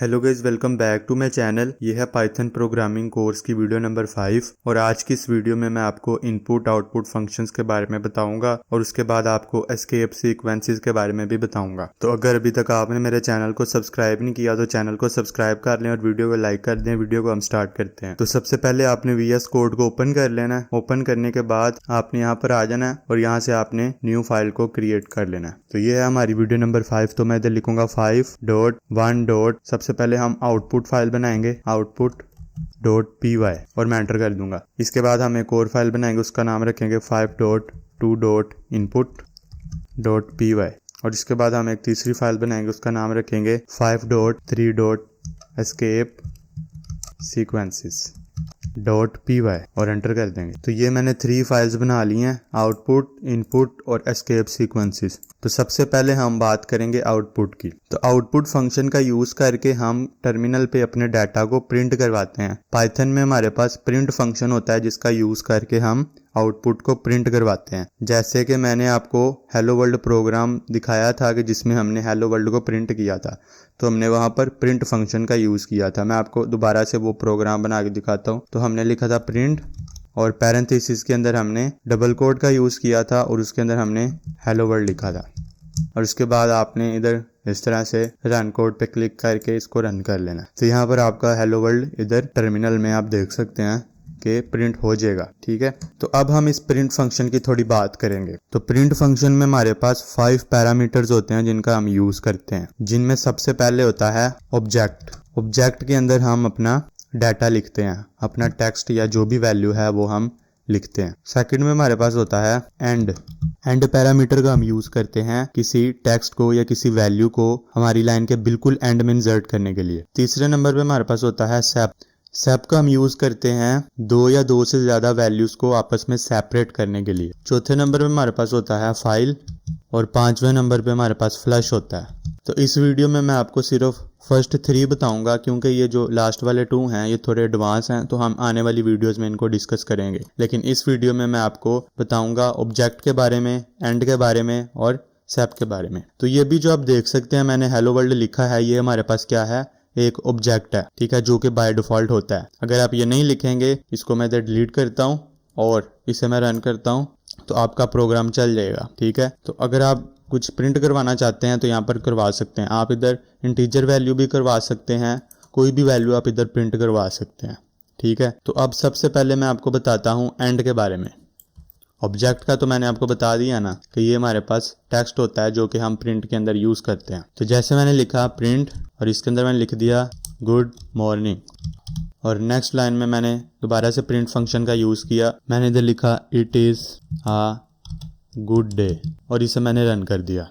Hello guys, welcome back to my channel. ये है Python programming course की video number 5 और आज की इस वीडियो में मैं आपको इनपुट आउटपुट फंक्शंस के बारे में बताऊंगा और उसके बाद आपको एस्केप सीक्वेंसेस के बारे में भी बताऊंगा। तो अगर अभी तक आपने मेरे चैनल को सब्सक्राइब नहीं किया तो चैनल को सब्सक्राइब कर लें और वीडियो को लाइक कर दें। वीडियो को हम स्टार्ट करते हैं। तो सबसे पहले आपने VS कोड को ओपन कर लेना है। ओपन करने के बाद आपने यहाँ पर आ जाना है और यहाँ से आपने न्यू फाइल को क्रिएट कर लेना है। तो ये है हमारी वीडियो नंबर 5। तो मैं इधर लिखूंगा 5.1. सबसे पहले हम आउटपुट फाइल बनाएंगे output.py और मैं एंटर कर दूंगा। इसके बाद हम एक और फाइल बनाएंगे, उसका नाम रखेंगे 5.2.input.py और इसके बाद हम एक तीसरी फाइल बनाएंगे, उसका नाम रखेंगे 5.3.escape sequences.py और एंटर कर देंगे। तो ये मैंने 3 फाइल्स बना ली हैं, आउटपुट, इनपुट और एस्केप सीक्वेंसेस। तो सबसे पहले हम बात करेंगे आउटपुट की। तो आउटपुट फंक्शन का यूज करके हम टर्मिनल पे अपने डाटा को प्रिंट करवाते हैं। पाइथन में हमारे पास प्रिंट फंक्शन होता है जिसका यूज करके हम आउटपुट को प्रिंट करवाते हैं। जैसे कि मैंने आपको हेलो वर्ल्ड प्रोग्राम दिखाया था कि जिसमें हमने हेलो वर्ल्ड को प्रिंट किया था, तो हमने वहां पर प्रिंट फंक्शन का यूज किया था। मैं आपको दोबारा से वो प्रोग्राम बना के दिखाता हूँ। तो हमने लिखा था प्रिंट और पैरेंथेसिस के अंदर हमने डबल कोट का यूज किया था और उसके अंदर हमने हेलो वर्ल्ड लिखा था और उसके बाद आपने इधर इस तरह से रन कोड पे क्लिक करके इसको रन कर लेना। तो यहाँ पर आपका हेलो वर्ल्ड इधर टर्मिनल में आप देख सकते हैं कि प्रिंट हो जाएगा। ठीक है, तो अब हम इस प्रिंट फंक्शन की थोड़ी बात करेंगे। तो प्रिंट फंक्शन में हमारे पास 5 पैरामीटर्स होते हैं जिनका हम यूज करते हैं, जिनमें सबसे पहले होता है ऑब्जेक्ट। ऑब्जेक्ट के अंदर हम अपना डाटा लिखते हैं, अपना टेक्स्ट या जो भी वैल्यू है वो हम लिखते हैं। सेकंड में हमारे पास होता है एंड पैरामीटर का हम यूज करते हैं किसी टेक्स्ट को या किसी वैल्यू को हमारी लाइन के बिल्कुल एंड में इंसर्ट करने के लिए। तीसरे नंबर पे हमारे पास होता है सेप का हम यूज करते हैं 2 या 2 से ज्यादा वैल्यूज को आपस में सेपरेट करने के लिए। चौथे नंबर पे हमारे पास होता है फाइल और 5वें नंबर पे हमारे पास फ्लश होता है। तो इस वीडियो में मैं आपको सिर्फ फर्स्ट 3 बताऊंगा क्योंकि ये जो लास्ट वाले 2 हैं ये थोड़े एडवांस हैं, तो हम आने वाली वीडियोस में इनको डिस्कस करेंगे। लेकिन इस वीडियो में मैं आपको बताऊंगा ऑब्जेक्ट के बारे में, एंड के बारे में और सेप के बारे में। तो ये भी जो आप देख सकते हैं मैंने हेलो वर्ल्ड लिखा है, ये हमारे पास क्या है, एक ऑब्जेक्ट है। ठीक है, जो कि बाय डिफॉल्ट होता है। अगर आप ये नहीं लिखेंगे, इसको मैं इधर डिलीट करता हूँ और इसे मैं रन करता हूँ तो आपका प्रोग्राम चल जाएगा। ठीक है, तो अगर आप कुछ प्रिंट करवाना चाहते हैं तो यहाँ पर करवा सकते हैं। आप इधर इंटीजर वैल्यू भी करवा सकते हैं, कोई भी वैल्यू आप इधर प्रिंट करवा सकते हैं। ठीक है, तो अब सबसे पहले मैं आपको बताता हूँ एंड के बारे में। ऑब्जेक्ट का तो मैंने आपको बता दिया ना कि ये हमारे पास टेक्स्ट होता है जो कि हम प्रिंट के अंदर यूज करते हैं। तो जैसे मैंने लिखा प्रिंट और इसके अंदर मैंने लिख दिया गुड मॉर्निंग और नेक्स्ट लाइन में मैंने दोबारा से प्रिंट फंक्शन का यूज किया। मैंने इधर लिखा it is a good day और इसे मैंने रन कर दिया।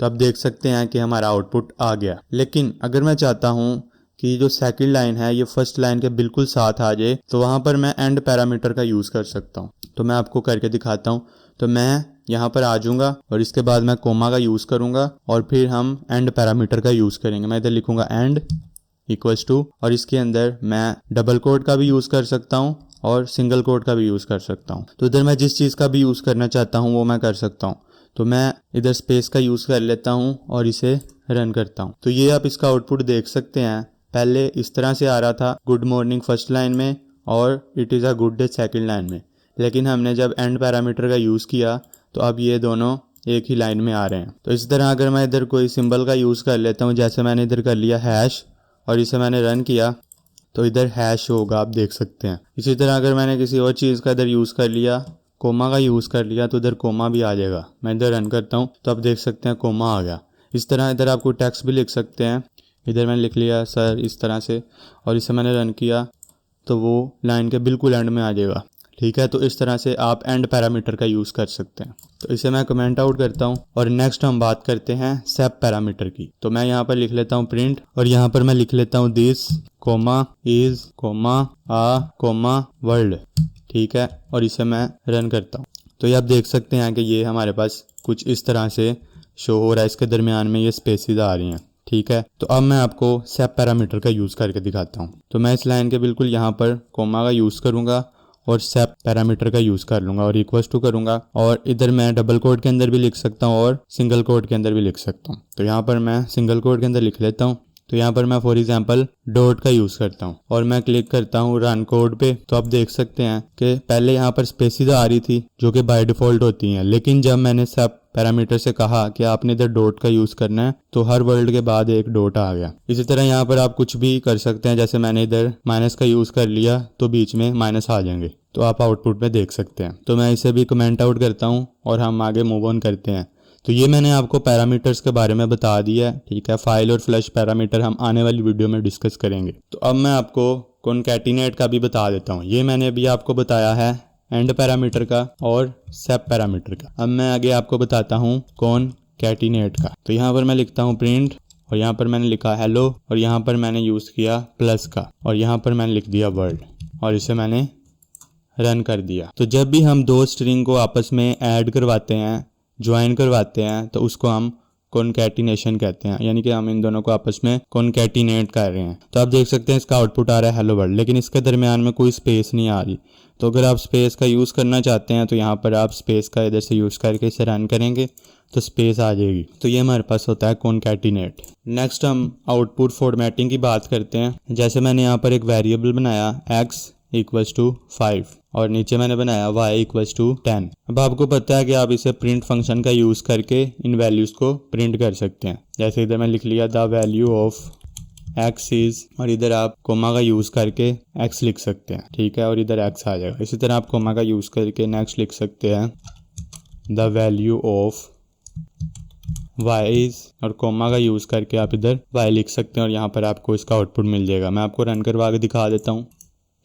तो आप देख सकते हैं कि हमारा आउटपुट आ गया। लेकिन अगर मैं चाहता हूं कि जो सेकंड लाइन है ये फर्स्ट लाइन के बिल्कुल साथ आ जाए तो वहां पर मैं एंड पैरामीटर का यूज कर सकता हूं। तो मैं आपको करके दिखाता हूं। तो मैं यहाँ पर आ जाऊंगा और इसके बाद मैं कोमा का यूज करूंगा और फिर हम एंड पैरामीटर का यूज करेंगे। मैं इधर लिखूंगा एंड इक्वल्स टू और इसके अंदर मैं डबल कोट का भी यूज कर सकता हूँ और सिंगल कोट का भी यूज कर सकता हूँ। तो इधर मैं जिस चीज का भी यूज करना चाहता हूँ वो मैं कर सकता हूँ। तो मैं इधर स्पेस का यूज कर लेता हूँ और इसे रन करता हूँ। तो ये आप इसका आउटपुट देख सकते हैं। पहले इस तरह से आ रहा था गुड मॉर्निंग फर्स्ट लाइन में और it is a good day second line में, लेकिन हमने जब एंड पैरामीटर का यूज किया तो अब ये दोनों एक ही लाइन में आ रहे हैं। तो इस तरह अगर मैं इधर कोई सिंबल का यूज कर लेता हूँ, जैसे मैंने इधर कर लिया हैश और इसे मैंने रन किया तो इधर हैश होगा, आप देख सकते हैं। इसी तरह अगर मैंने किसी और चीज़ का इधर यूज़ कर लिया, कोमा का यूज़ कर लिया, तो इधर कोमा भी आ जाएगा। मैं इधर रन करता हूँ तो आप देख सकते हैं कोमा आ गया। इस तरह इधर आप कोई टेक्स्ट भी लिख सकते हैं। इधर मैंने लिख लिया सर इस तरह से और इसे मैंने रन किया तो वो लाइन के बिल्कुल एंड में आ जाएगा। ठीक है, तो इस तरह से आप एंड पैरामीटर का यूज़ कर सकते हैं। तो इसे मैं कमेंट आउट करता हूँ और नेक्स्ट हम बात करते हैं सेप पैरामीटर की। तो मैं यहाँ पर लिख लेता हूँ प्रिंट और यहाँ पर मैं लिख लेता हूँ this comma is comma a comma world. ठीक है, और इसे मैं रन करता हूँ तो ये आप देख सकते हैं कि ये हमारे पास कुछ इस तरह से शो हो रहा है, इसके दरमियान में ये स्पेसिस आ रही हैं। ठीक है, तो अब मैं आपको सेप पैरामीटर का यूज़ करके दिखाता हूँ। तो मैं इस लाइन के बिल्कुल यहाँ पर कोमा का यूज़ करूँगा और सेप पैरामीटर का यूज़ कर लूँगा और इक्वल्स टू करूँगा और इधर मैं डबल कोट के अंदर भी लिख सकता हूँ और सिंगल कोट के अंदर भी लिख सकता हूँ। तो यहाँ पर मैं सिंगल कोट के अंदर लिख लेता हूँ। तो यहाँ पर मैं फॉर एग्जांपल डॉट का यूज़ करता हूँ और मैं क्लिक करता हूँ रन कोड पे, तो आप देख सकते हैं कि पहले यहाँ पर स्पेसिस आ रही थी जो कि बाय डिफ़ॉल्ट होती हैं, लेकिन जब मैंने सब पैरामीटर से कहा कि आपने इधर डॉट का यूज़ करना है तो हर वर्ड के बाद एक डॉट आ गया। इसी तरह यहाँ पर आप कुछ भी कर सकते हैं, जैसे मैंने इधर माइनस का यूज़ कर लिया तो बीच में माइनस आ जाएंगे, तो आप आउटपुट में देख सकते हैं। तो मैं इसे भी कमेंट आउट करता हूँ और हम आगे मूव ऑन करते हैं। तो ये मैंने आपको पैरामीटर्स के बारे में बता दिया है, ठीक है। फाइल और फ्लैश पैरामीटर हम आने वाली वीडियो में डिस्कस करेंगे। तो अब मैं आपको कॉन्कैटिनेट का भी बता देता हूँ। ये मैंने अभी आपको बताया है एंड पैरामीटर का और सेप पैरामीटर का। अब मैं आगे आपको बताता हूँ कॉन्कैटिनेट का। तो यहाँ पर मैं लिखता हूँ प्रिंट और यहाँ पर मैंने लिखा हेलो और यहाँ पर मैंने यूज़ किया प्लस का और यहाँ पर मैंने लिख दिया वर्ड और इसे मैंने रन कर दिया। तो जब भी हम दो स्ट्रिंग को आपस में ऐड करवाते हैं, ज्वाइन करवाते हैं, तो उसको हम कॉन्कैटिनेशन कहते हैं, यानी कि हम इन दोनों को आपस में कॉन्कैटिनेट कर रहे हैं। तो आप देख सकते हैं इसका आउटपुट आ रहा है हेलो वर्ल्ड, लेकिन इसके दरमियान में कोई स्पेस नहीं आ रही। तो अगर आप स्पेस का यूज़ करना चाहते हैं तो यहाँ पर आप स्पेस का इधर से यूज़ करके इसे रन करेंगे तो स्पेस आ जाएगी। तो ये हमारे पास होता है कॉन्कैटिनेट। नेक्स्ट हम आउटपुट फॉर्मेटिंग की बात करते हैं। जैसे मैंने यहाँ पर एक वेरिएबल बनाया x इक्वल्स टू 5 और नीचे मैंने बनाया y इक्वल्स टू 10। अब आपको पता है कि आप इसे प्रिंट फंक्शन का यूज़ करके इन वैल्यूज़ को प्रिंट कर सकते हैं। जैसे इधर मैं लिख लिया the value of x is और इधर आप कोमा का यूज़ करके x लिख सकते हैं, ठीक है, और इधर x आ जाएगा। इसी तरह आप कोमा का यूज़ करके नेक्स्ट लिख सकते हैं the value of y is और कोमा का यूज़ करके आप इधर y लिख सकते हैं और यहाँ पर आपको इसका आउटपुट मिल जाएगा। मैं आपको रन करवा के दिखा देता हूँ।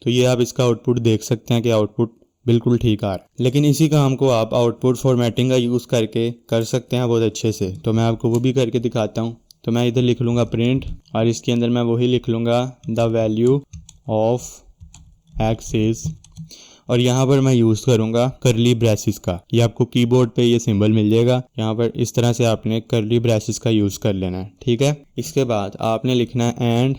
तो ये आप इसका आउटपुट देख सकते हैं कि आउटपुट बिल्कुल ठीक आ रहा है। लेकिन इसी काम को आप आउटपुट फॉर्मेटिंग का यूज़ करके कर सकते हैं बहुत अच्छे से। तो मैं आपको वो भी करके दिखाता हूँ। तो मैं इधर लिख लूँगा प्रिंट और इसके अंदर मैं वही लिख लूँगा the value of x is और यहाँ पर मैं यूज़ करूँगा करली ब्रेसिस का। ये आपको कीबोर्ड पे ये सिंबल मिल जाएगा। यहाँ पर इस तरह से आपने करली ब्रेसिस का यूज़ कर लेना है, ठीक है। इसके बाद आपने लिखना है एंड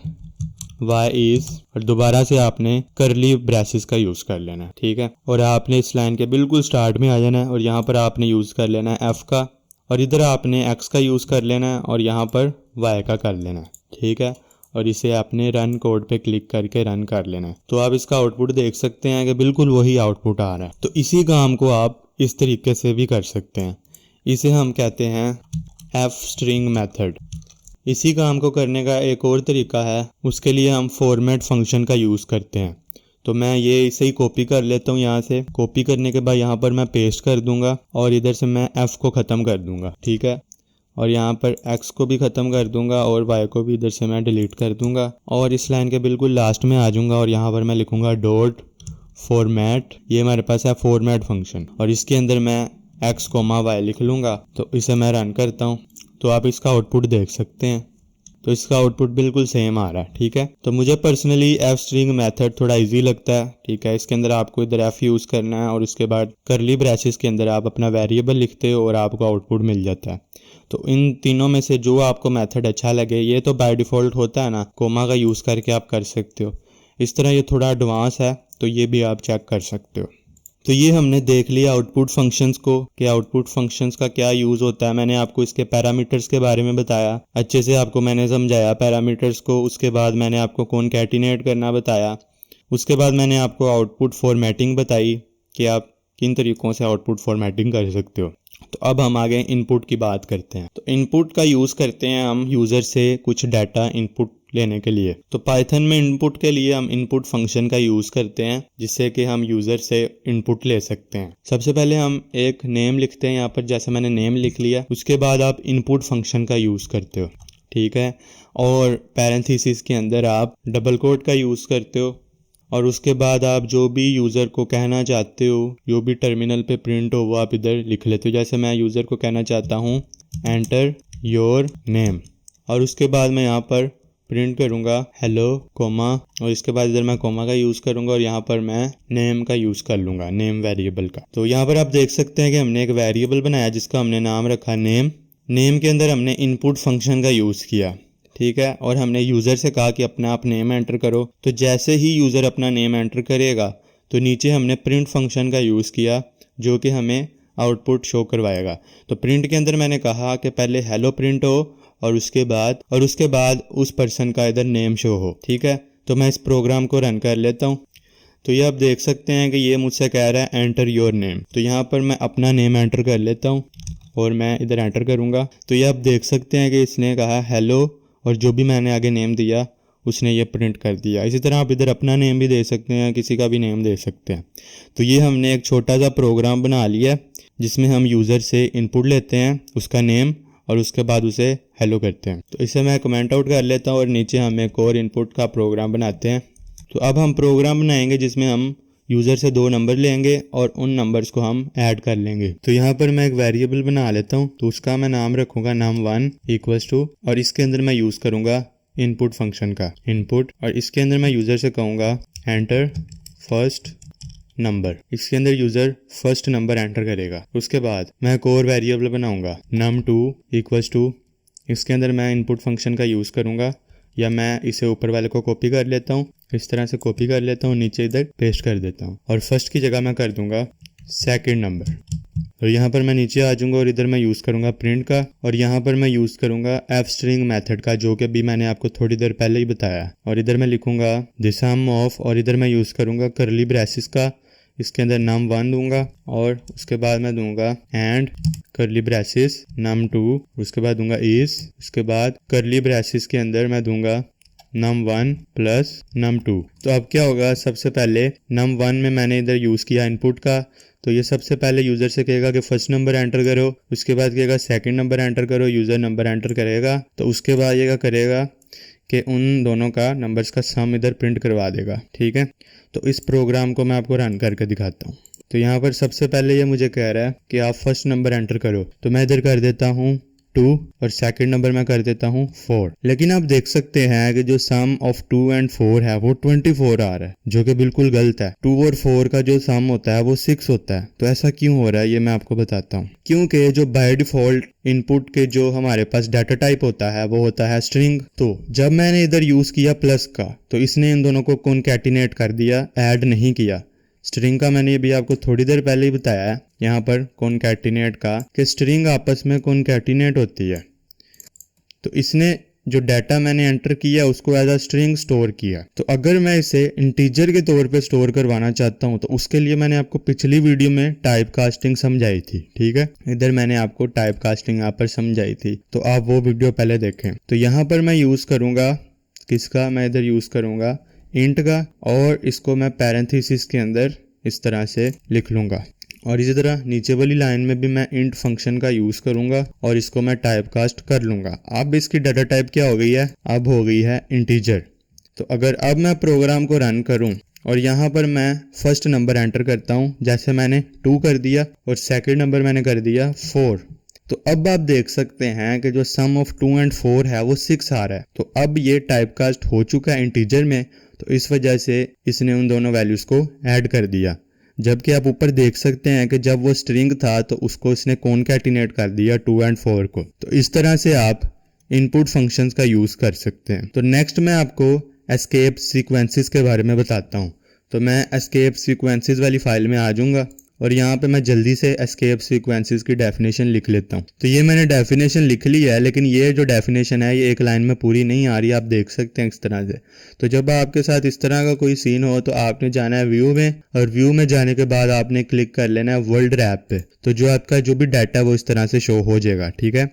y इज़ और दोबारा से आपने करली ब्रेसिस का यूज़ कर लेना है, ठीक है। और आपने इस लाइन के बिल्कुल स्टार्ट में आ जाना है और यहाँ पर आपने यूज़ कर लेना है f का और इधर आपने x का यूज़ कर लेना है और यहाँ पर y का कर लेना है, ठीक है। और इसे आपने रन कोड पे क्लिक करके रन कर लेना है। तो आप इसका आउटपुट देख सकते हैं कि बिल्कुल वही आउटपुट आ रहा है। तो इसी काम को आप इस तरीके से भी कर सकते हैं। इसे हम कहते हैं f स्ट्रिंग मेथड। इसी काम को करने का एक और तरीका है, उसके लिए हम फॉर्मेट फंक्शन का यूज़ करते हैं। तो मैं ये इसे ही कॉपी कर लेता हूँ। यहाँ से कॉपी करने के बाद यहाँ पर मैं पेस्ट कर दूंगा और इधर से मैं f को ख़त्म कर दूंगा, ठीक है। और यहाँ पर x को भी ख़त्म कर दूंगा और y को भी इधर से मैं डिलीट कर दूंगा और इस लाइन के बिल्कुल लास्ट में आ जाऊंगा और यहाँ पर मैं लिखूंगा डॉट फॉर्मेट। ये हमारे पास है फॉर्मेट फंक्शन और इसके अंदर मैं x कोमा y लिख लूँगा। तो इसे मैं रन करता हूँ तो आप इसका आउटपुट देख सकते हैं। तो इसका आउटपुट बिल्कुल सेम आ रहा है, ठीक है। तो मुझे पर्सनली f स्ट्रिंग मेथड थोड़ा इजी लगता है, ठीक है। इसके अंदर आपको इधर f यूज़ करना है और उसके बाद करली ब्रेसेस के अंदर आप अपना वेरिएबल लिखते हो और आपको आउटपुट मिल जाता है। तो इन तीनों में से जो आपको मेथड अच्छा लगे, ये तो बाय डिफ़ॉल्ट होता है ना, कोमा का यूज़ करके आप कर सकते हो। इस तरह ये थोड़ा एडवांस है तो ये भी आप चेक कर सकते हो। तो ये हमने देख लिया आउटपुट फंक्शंस को कि आउटपुट फंक्शंस का क्या यूज़ होता है। मैंने आपको इसके पैरामीटर्स के बारे में बताया, अच्छे से आपको मैंने समझाया पैरामीटर्स को। उसके बाद मैंने आपको कॉन्कैटिनेट करना बताया। उसके बाद मैंने आपको आउटपुट फॉर्मेटिंग बताई कि आप किन तरीक़ों से आउटपुट फॉर्मेटिंग कर सकते हो। तो अब हम आगे इनपुट की बात करते हैं। तो इनपुट का यूज़ करते हैं हम यूज़र से कुछ डाटा इनपुट लेने के लिए। तो पाइथन में इनपुट के लिए हम इनपुट फंक्शन का यूज़ करते हैं जिससे कि हम यूज़र से इनपुट ले सकते हैं। सबसे पहले हम एक नेम लिखते हैं यहाँ पर, जैसे मैंने नेम लिख लिया। उसके बाद आप इनपुट फंक्शन का यूज़ करते हो, ठीक है। और पैरेंथेसिस के अंदर आप डबल कोट का यूज़ करते हो और उसके बाद आप जो भी यूज़र को कहना चाहते हो, जो भी टर्मिनल पे प्रिंट हो, वो आप इधर लिख लेते हो। जैसे मैं यूज़र को कहना चाहता हूँ एंटर योर नेम और उसके बाद मैं यहाँ पर प्रिंट करूँगा हेलो कोमा और इसके बाद इधर मैं कोमा का यूज़ करूँगा और यहाँ पर मैं नेम का यूज़ कर लूँगा, नेम वेरिएबल का। तो यहाँ पर आप देख सकते हैं कि हमने एक वेरिएबल बनाया जिसका हमने नाम रखा नेम। नेम के अंदर हमने इनपुट फंक्शन का यूज़ किया, ठीक है। और हमने यूज़र से कहा कि अपना आप नेम एंटर करो। तो जैसे ही यूज़र अपना नेम एंटर करेगा तो नीचे हमने प्रिंट फंक्शन का यूज़ किया जो कि हमें आउटपुट शो करवाएगा। तो प्रिंट के अंदर मैंने कहा कि पहले हेलो प्रिंट हो और उसके बाद उस पर्सन का इधर नेम शो हो। ठीक है, तो मैं इस प्रोग्राम को रन कर लेता हूँ। तो ये आप देख सकते हैं कि ये मुझसे कह रहा है एंटर योर नेम। तो यहाँ पर मैं अपना नेम एंटर कर लेता हूँ और मैं इधर एंटर करूँगा। तो ये आप देख सकते हैं कि इसने कहा हेलो और जो भी मैंने आगे नेम दिया उसने ये प्रिंट कर दिया। इसी तरह आप इधर अपना नेम भी दे सकते हैं, किसी का भी नेम दे सकते हैं। तो ये हमने एक छोटा सा प्रोग्राम बना लिया जिसमें हम यूज़र से इनपुट लेते हैं, उसका नेम, और उसके बाद उसे हेलो करते हैं। तो इसे मैं कमेंट आउट कर लेता हूँ और नीचे हम एक और इनपुट का प्रोग्राम बनाते हैं। तो अब हम प्रोग्राम बनाएंगे जिसमें हम यूज़र से 2 नंबर लेंगे और उन नंबर्स को हम ऐड कर लेंगे। तो यहाँ पर मैं एक वेरिएबल बना लेता हूँ। तो उसका मैं नाम रखूँगा num1 इक्वल्स टू, और इसके अंदर मैं यूज़ करूँगा इनपुट फंक्शन का इनपुट, और इसके अंदर मैं यूज़र से कहूँगा एंटर फर्स्ट नंबर। इसके अंदर यूज़र फर्स्ट नंबर एंटर करेगा। उसके बाद मैं एक और वेरिएबल बनाऊँगा num2 इक्वल्स टू, इसके अंदर मैं इनपुट फंक्शन का यूज़ करूँगा, या मैं इसे ऊपर वाले को कॉपी कर लेता हूँ, इस तरह से कॉपी कर लेता हूँ, नीचे इधर पेस्ट कर देता हूँ, और फर्स्ट की जगह मैं कर दूंगा सेकंड नंबर। और यहाँ पर मैं नीचे आ जाऊँगा और इधर मैं यूज़ करूँगा प्रिंट का, और यहाँ पर मैं यूज़ करूँगा एफ स्ट्रिंग मेथड का, जो कि अभी मैंने आपको थोड़ी देर पहले ही बताया। और इधर मैं लिखूँगा द सम ऑफ, और इधर मैं यूज़ करूँगा करली ब्रेसिस का, इसके अंदर num1 दूंगा और उसके बाद मैं दूंगा एंड करली ब्रेसिस num2, उसके बाद दूंगा इज, उसके बाद करली ब्रेसिस के अंदर मैं दूंगा num1 प्लस num2। तो अब क्या होगा, सबसे पहले num1 में मैंने इधर यूज़ किया इनपुट का, तो ये सबसे पहले यूज़र से कहेगा कि फर्स्ट नंबर एंटर करो, उसके बाद कहेगा सेकंड नंबर एंटर करो, यूज़र नंबर एंटर करेगा, तो उसके बाद ये क्या करेगा कि उन दोनों का नंबर्स का सम इधर प्रिंट करवा देगा। ठीक है, तो इस प्रोग्राम को मैं आपको रन करके दिखाता हूँ। तो यहाँ पर सबसे पहले ये मुझे कह रहा है कि आप फर्स्ट नंबर एंटर करो, तो मैं इधर कर देता हूँ 2 और सेकंड नंबर मैं कर देता हूँ 4। लेकिन आप देख सकते हैं कि जो सम ऑफ 2 एंड 4 है वो 24 आ रहा है, जो कि बिल्कुल गलत है। 2 और 4 का जो सम होता है वो 6 होता है। तो ऐसा क्यों हो रहा है ये मैं आपको बताता हूँ। क्योंकि जो बाय डिफॉल्ट इनपुट के जो हमारे पास डाटा टाइप होता है वो होता है स्ट्रिंग। तो जब मैंने इधर यूज किया प्लस का, तो इसने इन दोनों को कॉन्कैटिनेट कर दिया, ऐड नहीं किया। स्ट्रिंग का मैंने भी आपको थोड़ी देर पहले ही बताया है यहाँ पर कॉन्कैटिनेट का, कि स्ट्रिंग आपस में कॉन्कैटिनेट होती है। तो इसने जो डाटा मैंने एंटर किया उसको एज अ स्ट्रिंग स्टोर किया। तो अगर मैं इसे इंटीजर के तौर पे स्टोर करवाना चाहता हूँ तो उसके लिए मैंने आपको पिछली वीडियो में टाइप कास्टिंग समझाई थी। ठीक है, इधर मैंने आपको टाइप कास्टिंग यहाँ पर समझाई थी, तो आप वो वीडियो पहले देखें। तो यहाँ पर मैं यूज़ करूँगा किसका, मैं इधर यूज़ करूँगा इंट का, और इसको मैं पैरेंथेसिस के अंदर इस तरह से लिख लूँगा। और इसी तरह नीचे वाली लाइन में भी मैं इंट फंक्शन का यूज़ करूँगा और इसको मैं टाइप कास्ट कर लूँगा। अब इसकी डाटा टाइप क्या हो गई है, अब हो गई है इंटीजर। तो अगर अब मैं प्रोग्राम को रन करूँ और यहाँ पर मैं फर्स्ट नंबर एंटर करता हूँ, जैसे मैंने 2 कर दिया और सेकंड नंबर मैंने कर दिया 4, तो अब आप देख सकते हैं कि जो सम ऑफ 2 एंड 4 है वो 6 आ रहा है। तो अब ये टाइप कास्ट हो चुका है इंटीजर में, तो इस वजह से इसने उन दोनों वैल्यूज़ को ऐड कर दिया। जबकि आप ऊपर देख सकते हैं कि जब वो स्ट्रिंग था तो उसको इसने कॉन्कैटिनेट कर दिया 2 एंड 4 को। तो इस तरह से आप इनपुट फंक्शंस का यूज़ कर सकते हैं। तो नेक्स्ट मैं आपको एस्केप सीक्वेंसेस के बारे में बताता हूँ। तो मैं एस्केप सीक्वेंसेस वाली फाइल में आ जाऊँगा और यहाँ पे मैं जल्दी से एस्केप सीक्वेंसेस की डेफिनेशन लिख लेता हूँ। तो ये मैंने डेफिनेशन लिख ली है, लेकिन ये जो डेफिनेशन है ये एक लाइन में पूरी नहीं आ रही, आप देख सकते हैं इस तरह से। तो जब आपके साथ इस तरह का कोई सीन हो तो आपने जाना है व्यू में, और व्यू में जाने के बाद आपने क्लिक कर लेना है वर्ल्ड रैप पे। तो जो आपका जो भी डाटा वो इस तरह से शो हो जाएगा। ठीक है,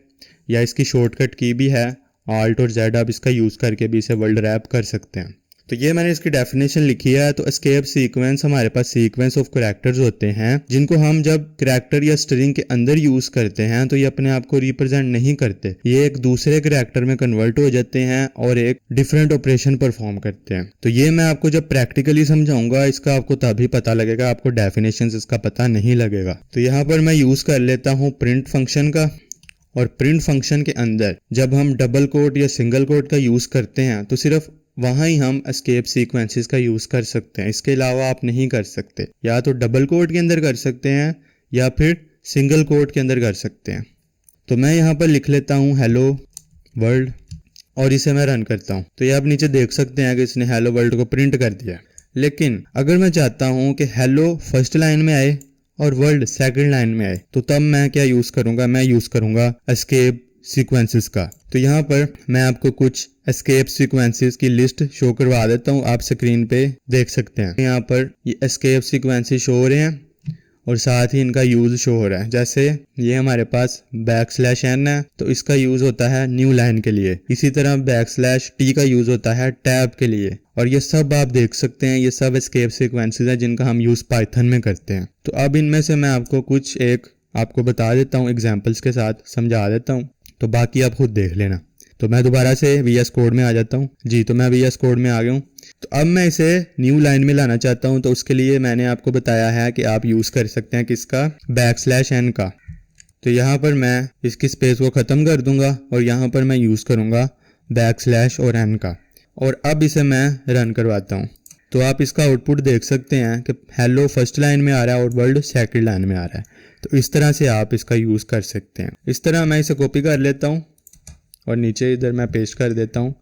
या इसकी शॉर्टकट की भी है Alt और Z, आप इसका यूज़ करके भी इसे वर्ल्ड रैप कर सकते हैं। तो ये मैंने इसकी डेफिनेशन लिखी है। तो एस्केप सीक्वेंस हमारे पास सीक्वेंस ऑफ करैक्टर्स होते हैं जिनको हम जब करैक्टर या स्ट्रिंग के अंदर यूज करते हैं तो ये अपने आप को रिप्रेजेंट नहीं करते, ये एक दूसरे करैक्टर में कन्वर्ट हो जाते हैं और एक डिफरेंट ऑपरेशन परफॉर्म करते हैं। तो ये मैं आपको जब प्रैक्टिकली समझाऊंगा इसका आपको तभी पता लगेगा, आपको डेफिनेशन इसका पता नहीं लगेगा। तो यहाँ पर मैं यूज कर लेता हूँ प्रिंट फंक्शन का, और प्रिंट फंक्शन के अंदर जब हम डबल कोट या सिंगल कोट का यूज करते हैं तो सिर्फ वहाँ ही हम एस्केप सीक्वेंसेस का यूज़ कर सकते हैं, इसके अलावा आप नहीं कर सकते। या तो डबल कोट के अंदर कर सकते हैं या फिर सिंगल कोट के अंदर कर सकते हैं। तो मैं यहाँ पर लिख लेता हूँ हेलो वर्ल्ड और इसे मैं रन करता हूँ। तो ये आप नीचे देख सकते हैं कि इसने हेलो वर्ल्ड को प्रिंट कर दिया। लेकिन अगर मैं चाहता हूँ कि हेलो फर्स्ट लाइन में आए और वर्ल्ड सेकंड लाइन में आए, तो तब मैं क्या यूज़ करूँगा, मैं यूज़ करूँगा एस्केप सीक्वेंसेस का। तो यहाँ पर मैं आपको कुछ एस्केप सीक्वेंसेस की लिस्ट शो करवा देता हूँ, आप स्क्रीन पे देख सकते हैं। यहाँ पर ये एस्केप सीक्वेंसेस शो हो रहे हैं और साथ ही इनका यूज शो हो रहा है। जैसे ये हमारे पास \n है तो इसका यूज होता है न्यू लाइन के लिए। इसी तरह \t का यूज होता है टैब के लिए। और ये सब आप देख सकते हैं, ये सब एस्केप सीक्वेंसेस हैं जिनका हम यूज पाइथन में करते हैं। तो अब इनमें से मैं आपको कुछ एक आपको बता देता हूँ, एग्जाम्पल्स के साथ समझा देता हूँ, तो बाकी आप खुद देख लेना। तो मैं दोबारा से VS कोड में आ जाता हूँ जी। तो मैं VS कोड में आ गया हूँ। तो अब मैं इसे न्यू लाइन में लाना चाहता हूँ, तो उसके लिए मैंने आपको बताया है कि आप यूज कर सकते हैं किसका, \n का। तो यहाँ पर मैं इसकी स्पेस को ख़त्म कर दूंगा और यहाँ पर मैं यूज़ करूँगा \n का। और अब इसे मैं रन करवाता हूँ। तो आप इसका आउटपुट देख सकते हैं कि हेलो फर्स्ट लाइन में आ रहा है और वर्ल्ड सेकंड लाइन में आ रहा है। तो इस तरह से आप इसका यूज़ कर सकते हैं। इस तरह मैं इसे कॉपी कर लेता हूँ और नीचे इधर मैं पेस्ट कर देता हूँ।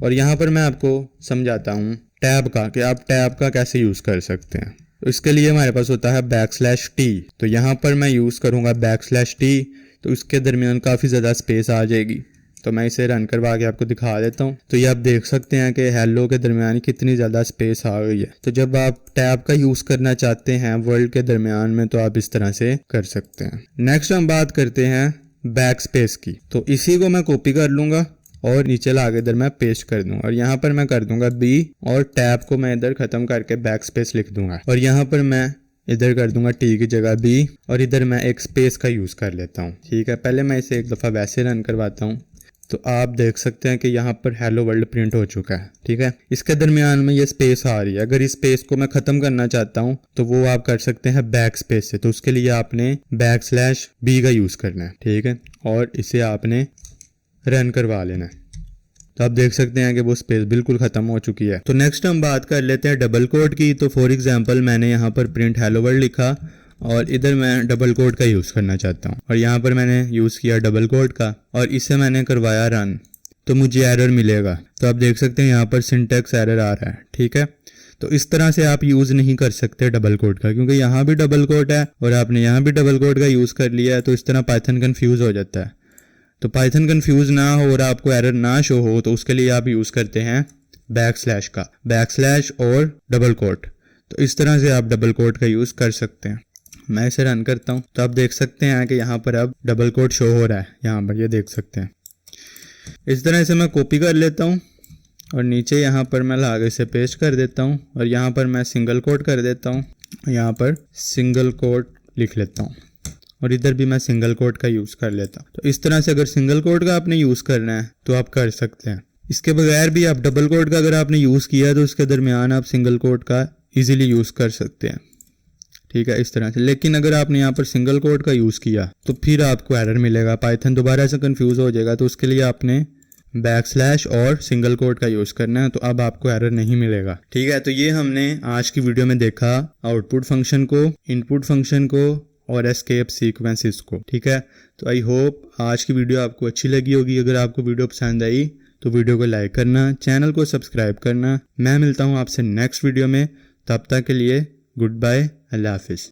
और यहाँ पर मैं आपको समझाता हूँ टैब का, कि आप टैब का कैसे यूज़ कर सकते हैं। तो इसके लिए हमारे पास होता है \t। तो यहाँ पर मैं यूज़ करूँगा \t, तो इसके दरमियान काफ़ी ज़्यादा स्पेस आ जाएगी। तो मैं इसे रन करवा के आपको दिखा देता हूँ। तो ये आप देख सकते हैं कि हेलो के दरमियान कितनी ज़्यादा स्पेस आ गई है। तो जब आप टैब का यूज़ करना चाहते हैं वर्ल्ड के दरमियान में, तो आप इस तरह से कर सकते हैं। नेक्स्ट हम बात करते हैं बैकस्पेस की। तो इसी को मैं कॉपी कर लूँगा और नीचे ला के इधर मैं पेस्ट कर दूंगा और यहाँ पर मैं कर दूंगा B और टैब को मैं इधर ख़त्म करके बैकस्पेस लिख दूंगा। और यहाँ पर मैं इधर कर दूंगा T की जगह B और इधर मैं एक स्पेस का यूज़ कर लेता हूँ। ठीक है, पहले मैं इसे एक दफ़ा वैसे रन करवाता हूँ। तो आप देख सकते हैं कि यहाँ पर हेलो वर्ल्ड प्रिंट हो चुका है। ठीक है, इसके दरमियान में ये स्पेस आ रही है। अगर इस स्पेस को मैं ख़त्म करना चाहता हूँ तो वो आप कर सकते हैं बैक स्पेस से। तो उसके लिए आपने \b का यूज़ करना है। ठीक है, और इसे आपने रन करवा लेना है। तो आप देख सकते हैं कि वो स्पेस बिल्कुल ख़त्म हो चुकी है। तो नेक्स्ट हम बात कर लेते हैं डबल कोट की। तो फॉर एग्जांपल मैंने यहाँ पर प्रिंट हेलो वर्ल्ड लिखा और इधर मैं डबल कोट का यूज़ करना चाहता हूँ और यहाँ पर मैंने यूज़ किया डबल कोट का और इसे मैंने करवाया रन। तो मुझे एरर मिलेगा। तो आप देख सकते हैं यहाँ पर सिंटैक्स एरर आ रहा है। ठीक है, तो इस तरह से आप यूज़ नहीं कर सकते डबल कोट का, क्योंकि यहाँ भी डबल कोट है और आपने यहाँ भी डबल कोट का यूज़ कर लिया है। तो इस तरह पाइथन कन्फ्यूज़ हो जाता है। तो पाइथन कन्फ्यूज़ ना हो और आपको एरर ना शो हो, तो उसके लिए आप यूज़ करते हैं \, का \/ और डबल कोट। तो इस तरह से आप डबल कोट का यूज़ कर सकते हैं। मैं इसे रन करता हूँ तो आप देख सकते हैं कि यहाँ पर अब डबल कोट शो हो रहा है। यहाँ पर ये देख सकते हैं। इस तरह से मैं कॉपी कर लेता हूँ और नीचे यहाँ पर मैं ला के इसे पेस्ट कर देता हूँ और यहाँ पर मैं सिंगल कोट कर देता हूँ। यहाँ पर सिंगल कोट लिख लेता हूँ और इधर भी मैं सिंगल कोट का यूज़ कर लेता हूँ। तो इस तरह से अगर सिंगल कोट का आपने यूज़ करना है तो आप कर सकते हैं। इसके बगैर भी आप डबल कोट का अगर आपने यूज़ किया तो उसके दरमियान आप सिंगल कोट का ईजिली यूज़ कर सकते हैं। ठीक है, इस तरह से। लेकिन अगर आपने यहाँ पर सिंगल कोट का यूज़ किया तो फिर आपको एरर मिलेगा, पाइथन दोबारा से कंफ्यूज हो जाएगा। तो उसके लिए आपने \/ और सिंगल कोट का यूज़ करना है, तो अब आपको एरर नहीं मिलेगा। ठीक है, तो ये हमने आज की वीडियो में देखा आउटपुट फंक्शन को, इनपुट फंक्शन को और एस्केप सीक्वेंसेस को। ठीक है, तो आई होप आज की वीडियो आपको अच्छी लगी होगी। अगर आपको वीडियो पसंद आई तो वीडियो को लाइक करना, चैनल को सब्सक्राइब करना। मैं मिलता हूँ आपसे नेक्स्ट वीडियो में। तब तक के लिए गुड बाय, अल्लाह हाफिज़।